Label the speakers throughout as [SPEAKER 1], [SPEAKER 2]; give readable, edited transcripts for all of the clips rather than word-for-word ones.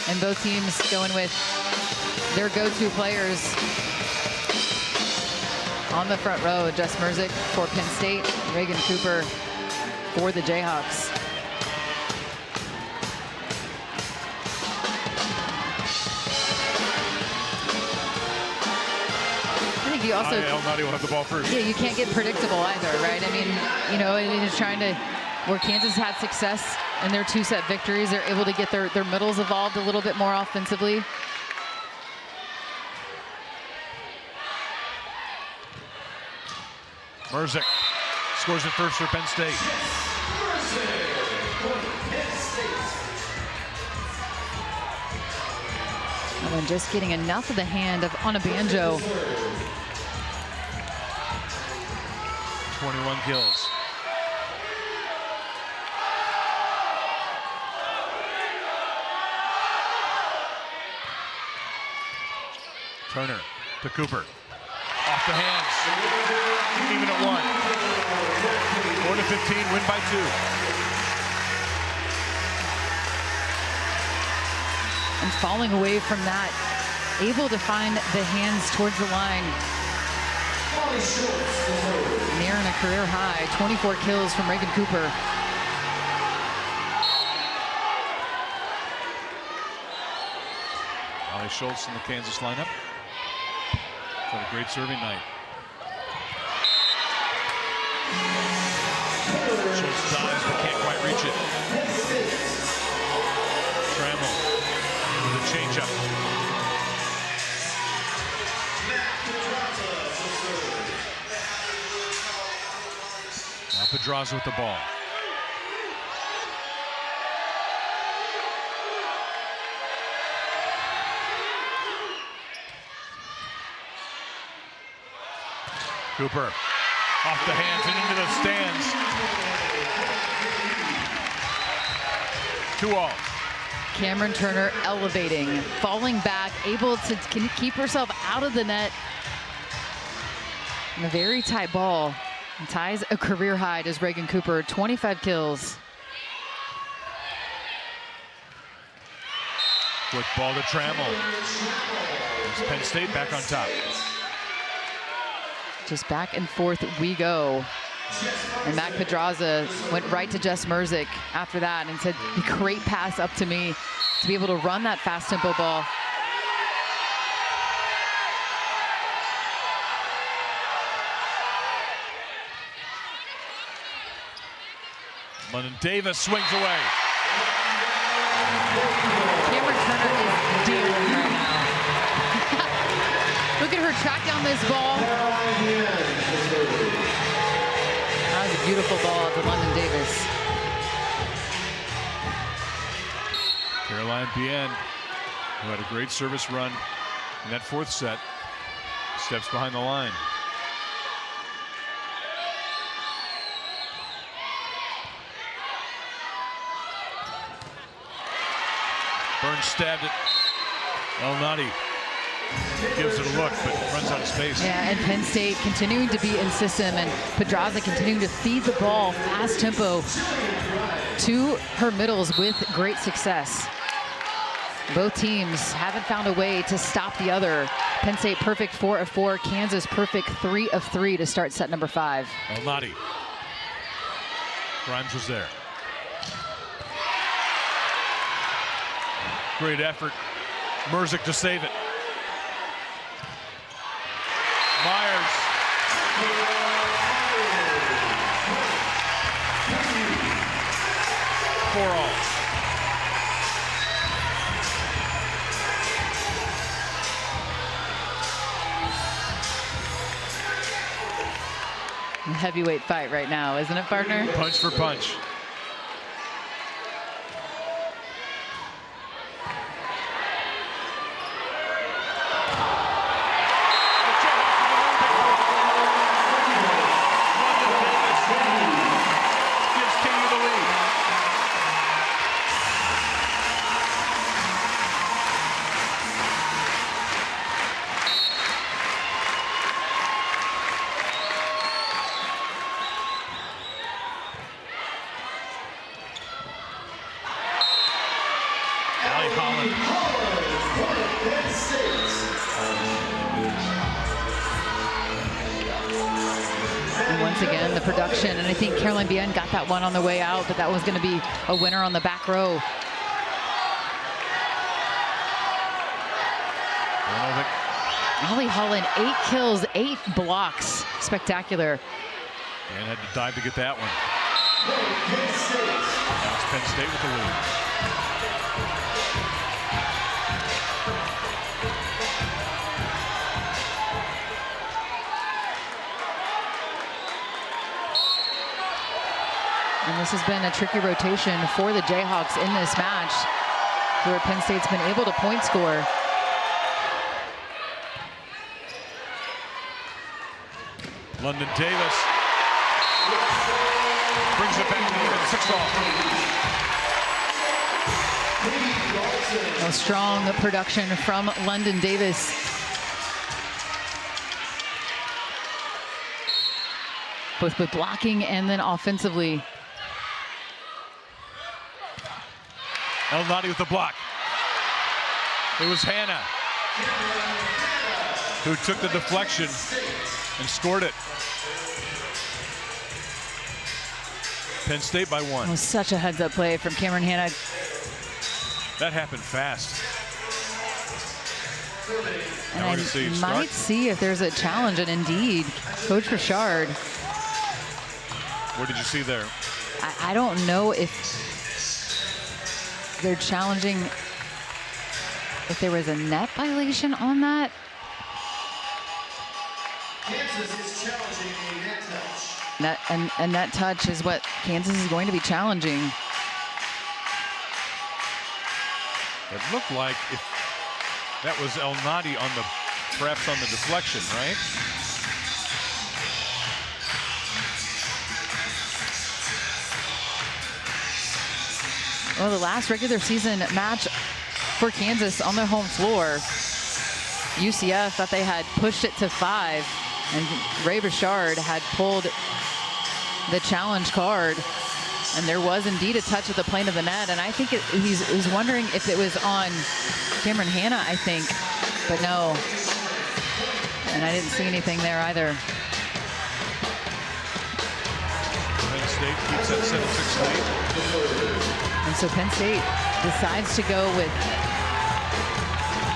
[SPEAKER 1] And both teams going with their go-to players on the front row. Jess Merzick for Penn State, Reagan Cooper for the Jayhawks. I think you also...
[SPEAKER 2] Elnady will have the ball first.
[SPEAKER 1] Yeah, you can't get predictable either, right? I mean, you know, it's trying to... Where Kansas had success in their two-set victories, they're able to get their middles evolved a little bit more offensively.
[SPEAKER 2] Merzick scores it first for Penn State.
[SPEAKER 1] And just getting enough of the hand of Onabanjo.
[SPEAKER 2] 21 kills. Turner to Cooper. Off the hands. Even at 1. 4-15, win by 2.
[SPEAKER 1] And falling away from that, able to find the hands towards the line. Nearing a career high, 24 kills from Reagan Cooper.
[SPEAKER 2] Molly Schultz in the Kansas lineup. Had a great serving night. Schultz dives but can't quite reach it. Trammell with a changeup. Now Pedraza with the ball. Cooper off the hands and into the stands. 2-all.
[SPEAKER 1] Cameron Turner elevating, falling back, able to keep herself out of the net. And a very tight ball. And ties a career high as Reagan Cooper, 25 kills.
[SPEAKER 2] Quick ball to Trammell. It's Penn State back on top.
[SPEAKER 1] Just back and forth we go. And Mac Pedraza went right to Jess Merzick after that and said, great pass up to me to be able to run that fast tempo ball.
[SPEAKER 2] London Davis swings away.
[SPEAKER 1] Cameron Turner is dealing right now. Look at her track down this ball. That was a beautiful ball to London Davis.
[SPEAKER 2] Caroline Bien, who had a great service run in that 4th set, steps behind the line. Burns stabbed it. Elnady gives it a look, but runs out of space.
[SPEAKER 1] Yeah, and Penn State continuing to be in system, and Pedraza continuing to feed the ball fast tempo to her middles with great success. Both teams haven't found a way to stop the other. Penn State perfect 4 of 4, Kansas perfect 3 of 3 to start set number 5.
[SPEAKER 2] Elnady. Grimes was there. Great effort. Merzick to save it. Myers. Four all.
[SPEAKER 1] A heavyweight fight right now, isn't it, partner?
[SPEAKER 2] Punch for punch.
[SPEAKER 1] And once again, the production, and I think Caroline Bien got that one on the way out, but that was going to be a winner on the back row. Ollie Holland, 8 kills, 8 blocks. Spectacular.
[SPEAKER 2] And had to dive to get that one. Now it's Penn State with the lead.
[SPEAKER 1] And this has been a tricky rotation for the Jayhawks in this match, where Penn State's been able to point score.
[SPEAKER 2] London Davis brings it back to even 6-all.
[SPEAKER 1] A strong production from London Davis. Both with blocking and then offensively.
[SPEAKER 2] El-Nadi with the block. It was Hannah who took the deflection and scored it. Penn State by 1.
[SPEAKER 1] It was such a heads-up play from Cameron Hannah.
[SPEAKER 2] That happened fast.
[SPEAKER 1] And I might see if there's a challenge, and indeed, Coach Richard.
[SPEAKER 2] What did you see there?
[SPEAKER 1] I don't know if they're challenging, if there was a net violation on that.
[SPEAKER 3] Kansas is challenging a net touch.
[SPEAKER 1] And that touch is what Kansas is going to be challenging.
[SPEAKER 2] It looked like if that was El-Nadi on the, perhaps on the deflection, right?
[SPEAKER 1] Well, the last regular season match for Kansas on their home floor, UCF thought they had pushed it to 5, and Ray Richard had pulled the challenge card, and there was indeed a touch at the plane of the net, and I think he's wondering if it was on Cameron Hannah, I think, but no, and I didn't see anything there either.
[SPEAKER 2] Penn State keeps that 7-6 lead.
[SPEAKER 1] And so Penn State decides to go with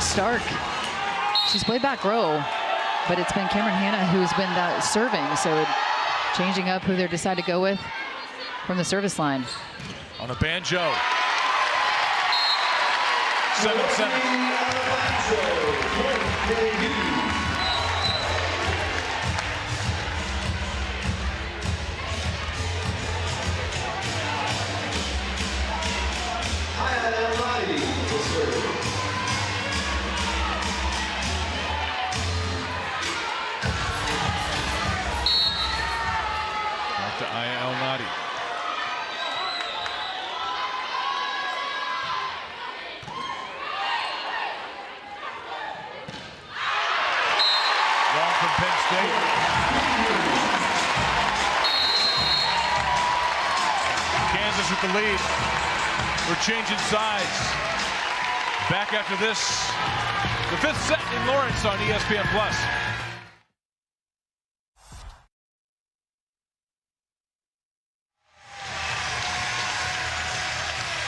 [SPEAKER 1] Stark. She's played back row, but it's been Cameron Hannah who's been serving, so changing up who they decide to go with from the service line.
[SPEAKER 2] On a banjo. 7-7. El-Nadi. Long from Penn State. Kansas with the lead. We're changing sides. Back after this, the 5th set in Lawrence on ESPN+.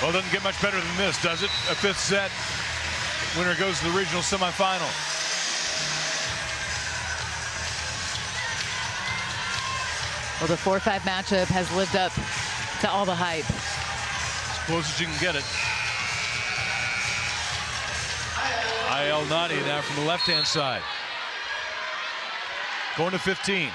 [SPEAKER 2] Well, it doesn't get much better than this, does it? A 5th set. Winner goes to the regional semifinal.
[SPEAKER 1] Well, the 4-5 matchup has lived up to all the hype.
[SPEAKER 2] As close as you can get it. El-Nadi now from the left-hand side. Going to 15.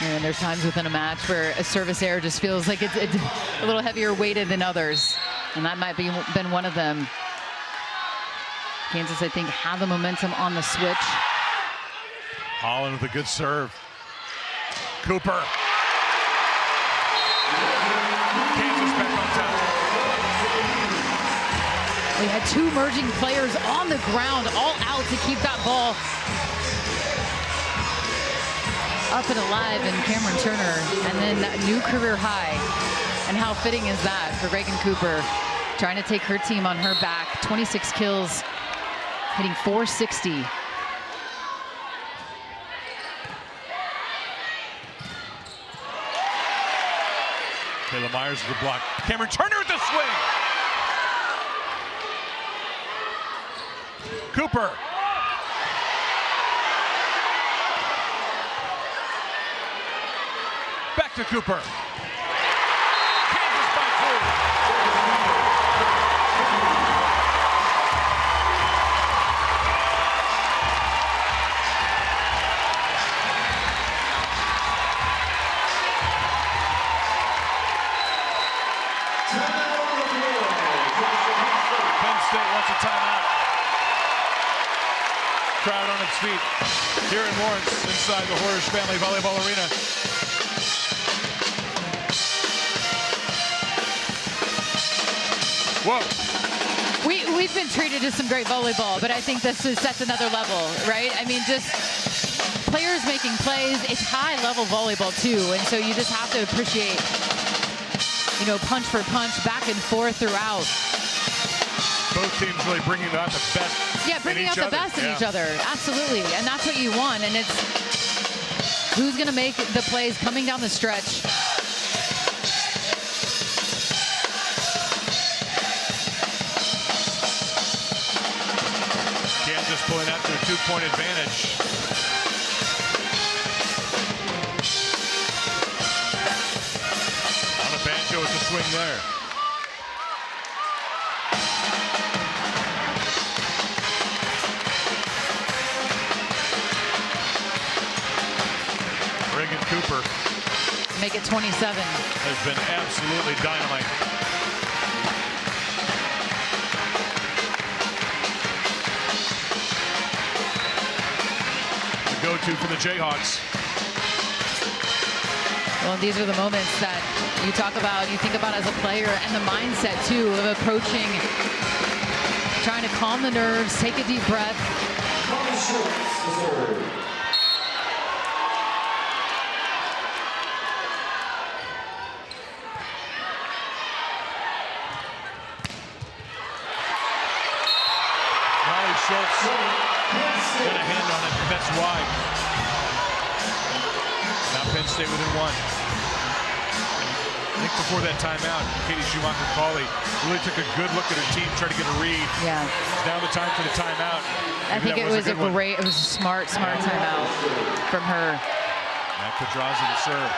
[SPEAKER 1] And there's times within a match where a service error just feels like it's a little heavier weighted than others. And that might be been one of them. Kansas, I think, had the momentum on the switch.
[SPEAKER 2] Holland with a good serve. Cooper. Kansas back on top.
[SPEAKER 1] We had two merging players on the ground, all out to keep that ball up and alive in Cameron Turner. And then that new career high. And how fitting is that for Reagan Cooper, trying to take her team on her back. 26 kills, hitting .460.
[SPEAKER 2] Kayla Myers with the block. Cameron Turner with the swing. Cooper. Back to Cooper. Kansas by 4. Penn State wants a timeout. Crowd on its feet here in Lawrence inside the Horace Family Volleyball Arena. Whoa.
[SPEAKER 1] We've been treated to some great volleyball, but I think this sets another level, right? I mean, just players making plays. It's high-level volleyball, too, and so you just have to appreciate, you know, punch for punch, back and forth throughout.
[SPEAKER 2] Both teams really bringing out the best.
[SPEAKER 1] Yeah, bringing out the best in each other. Absolutely. And that's what you want. And it's who's going to make the plays coming down the stretch.
[SPEAKER 2] Kansas pulling out their 2-point advantage. On a banjo with the swing there. Reagan Cooper.
[SPEAKER 1] Make it 27.
[SPEAKER 2] Has been absolutely dynamite. The go-to for the Jayhawks.
[SPEAKER 1] Well, and these are the moments that you talk about, you think about as a player, and the mindset, too, of approaching, trying to calm the nerves, take a deep breath.
[SPEAKER 2] Schultz got a hand on it, but that's wide. Now Penn State within 1. I think before that timeout, Katie Schumacher-Cawley really took a good look at her team, tried to get a read.
[SPEAKER 1] Yeah.
[SPEAKER 2] It's now the time for the timeout.
[SPEAKER 1] I think it was a great, it was a smart timeout from her.
[SPEAKER 2] Now Pedraza to serve.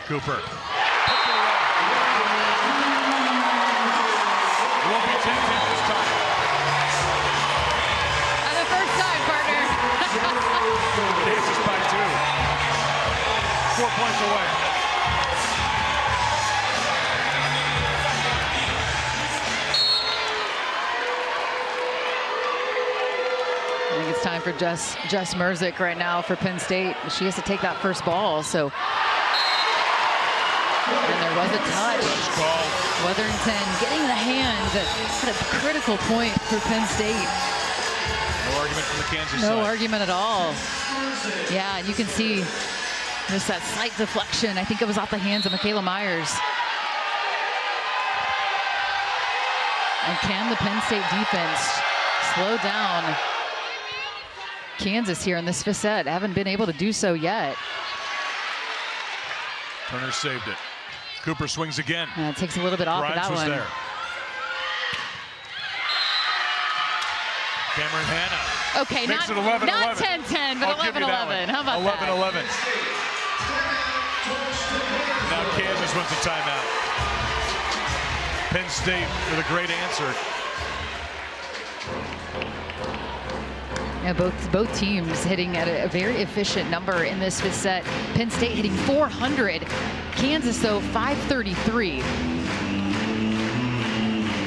[SPEAKER 2] Cooper. It won't be 10-10 this time.
[SPEAKER 1] And the first time, partner.
[SPEAKER 2] Kansas by 2. 4 points away.
[SPEAKER 1] I think it's time for Jess Merzick right now for Penn State. She has to take that first ball, so. And there was a touch. Weatherington getting the hand at a critical point for Penn State.
[SPEAKER 2] No argument from the Kansas side.
[SPEAKER 1] No argument at all. Yeah, and you can see just that slight deflection. I think it was off the hands of Michaela Myers. And can the Penn State defense slow down Kansas here in this 5th set? Haven't been able to do so yet.
[SPEAKER 2] Turner saved it. Cooper swings again.
[SPEAKER 1] It takes a little bit off of that one.
[SPEAKER 2] There. Cameron Hanna.
[SPEAKER 1] Okay,
[SPEAKER 2] makes
[SPEAKER 1] not 10-10, but 11-11. How about
[SPEAKER 2] 11-11. Now Kansas wins a timeout. Penn State with a great answer.
[SPEAKER 1] Yeah, both teams hitting at a very efficient number in this 5th set. Penn State hitting 400. Kansas, though, 533.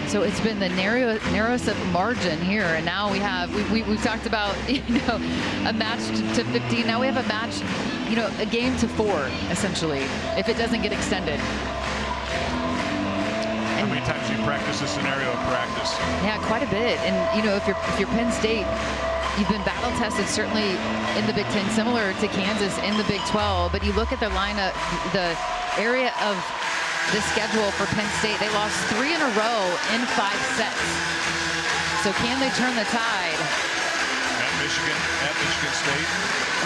[SPEAKER 1] So it's been the narrowest of margin here, and now we've talked about a match to 15. Now we have a match, a game to 4 essentially, if it doesn't get extended.
[SPEAKER 2] How many times do you practice this scenario in practice?
[SPEAKER 1] Yeah, quite a bit. And if you're Penn State, you've been battle tested certainly in the Big Ten, similar to Kansas in the Big 12. But you look at the lineup, the area of the schedule for Penn State, they lost 3 in a row in 5 sets. So can they turn the tide?
[SPEAKER 2] At Michigan State.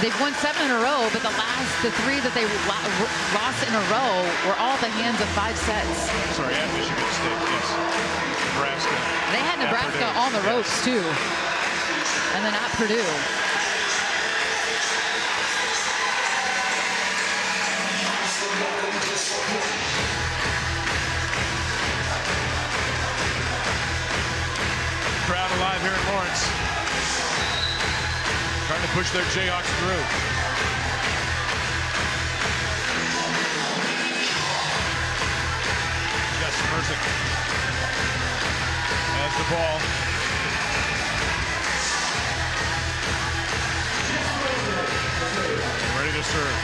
[SPEAKER 1] They've won 7 in a row, but the 3 that they lost in a row were all at the hands of 5 sets.
[SPEAKER 2] Sorry, at Michigan State, yes. Nebraska.
[SPEAKER 1] They had Nebraska on the ropes, too. And then at Purdue.
[SPEAKER 2] Crowd alive here in Lawrence. Trying to push their Jayhawks through. Jess Mersick has the ball. Ready to serve.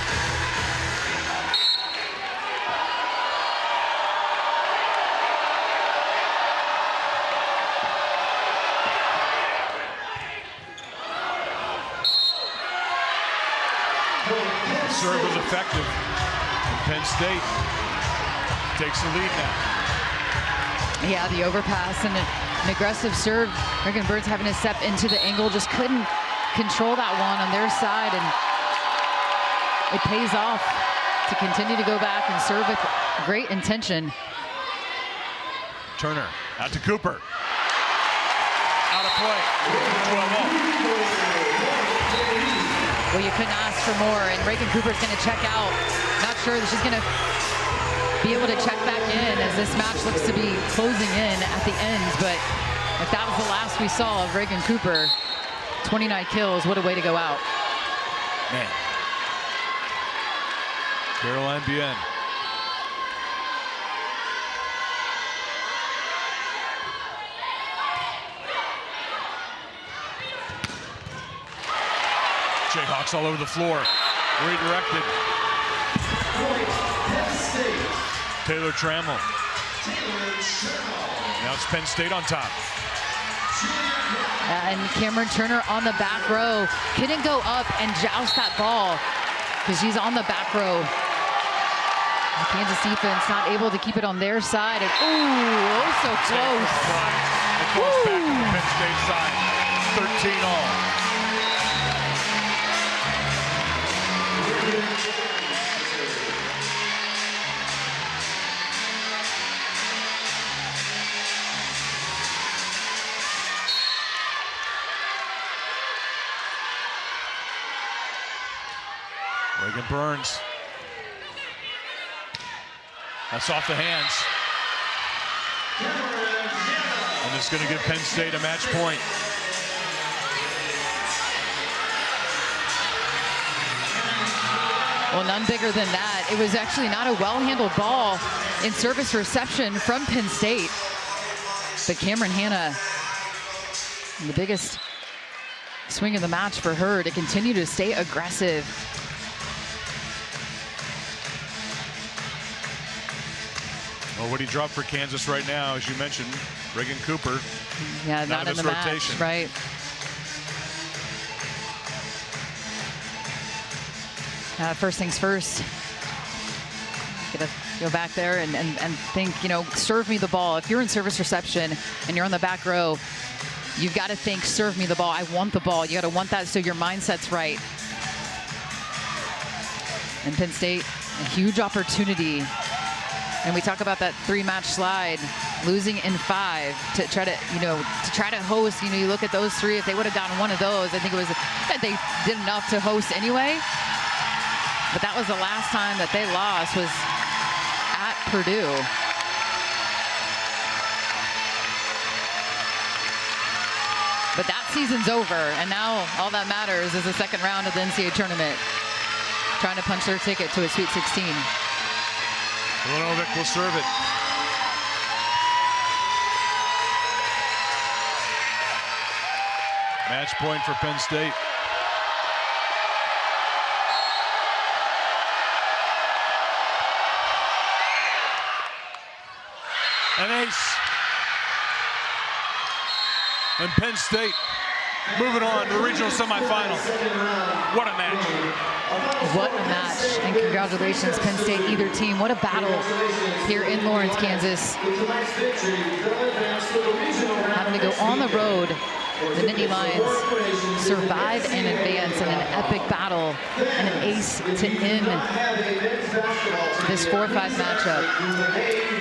[SPEAKER 2] Serve was effective. Penn State takes the lead now.
[SPEAKER 1] Yeah, the overpass and an aggressive serve. Reagan Burns having to step into the angle, just couldn't control that one on their side, and it pays off to continue to go back and serve with great intention.
[SPEAKER 2] Turner out to Cooper. Out of play. 12-0.
[SPEAKER 1] Well, you couldn't ask for more, and Reagan Cooper's going to check out. Not sure that she's going to be able to check back in as this match looks to be closing in at the end, but if that was the last we saw of Reagan Cooper, 29 kills, what a way to go out.
[SPEAKER 2] Man. Caroline Bien. Jayhawks all over the floor. Redirected. Taylor Trammell. Now it's Penn State on top.
[SPEAKER 1] And Cameron Turner on the back row. Couldn't go up and joust that ball because she's on the back row. The Kansas defense not able to keep it on their side. And ooh, oh, so close.
[SPEAKER 2] It goes back to the Penn State side. 13-all. Reagan Burns. That's off the hands. And it's going to give Penn State a match point.
[SPEAKER 1] Well, none bigger than that. It was actually not a well-handled ball in service reception from Penn State. But Cameron Hanna, the biggest swing of the match for her to continue to stay aggressive.
[SPEAKER 2] Well, what he dropped for Kansas right now, as you mentioned, Reagan Cooper.
[SPEAKER 1] Yeah, not in the rotation. Match, right? First things first. Gotta go back there and think, serve me the ball. If you're in service reception and you're on the back row, you've got to think, serve me the ball. I want the ball. You got to want that so your mindset's right. And Penn State, a huge opportunity. And we talk about that 3-match slide, losing in 5 to try to host. You look at those 3. If they would have gotten one of those, I think it was that they did enough to host anyway. But that was the last time that they lost, was at Purdue. But that season's over, and now all that matters is the second round of the NCAA tournament, trying to punch their ticket to a Sweet 16.
[SPEAKER 2] Milanovic will serve it. Match point for Penn State. An ace. And Penn State moving on to the regional semifinal. What a match.
[SPEAKER 1] What a match. And congratulations, Penn State, either team. What a battle here in Lawrence, Kansas. Having to go on the road. The Nittany Lions survive and advance in an epic battle and an ace to end this 4-5 matchup.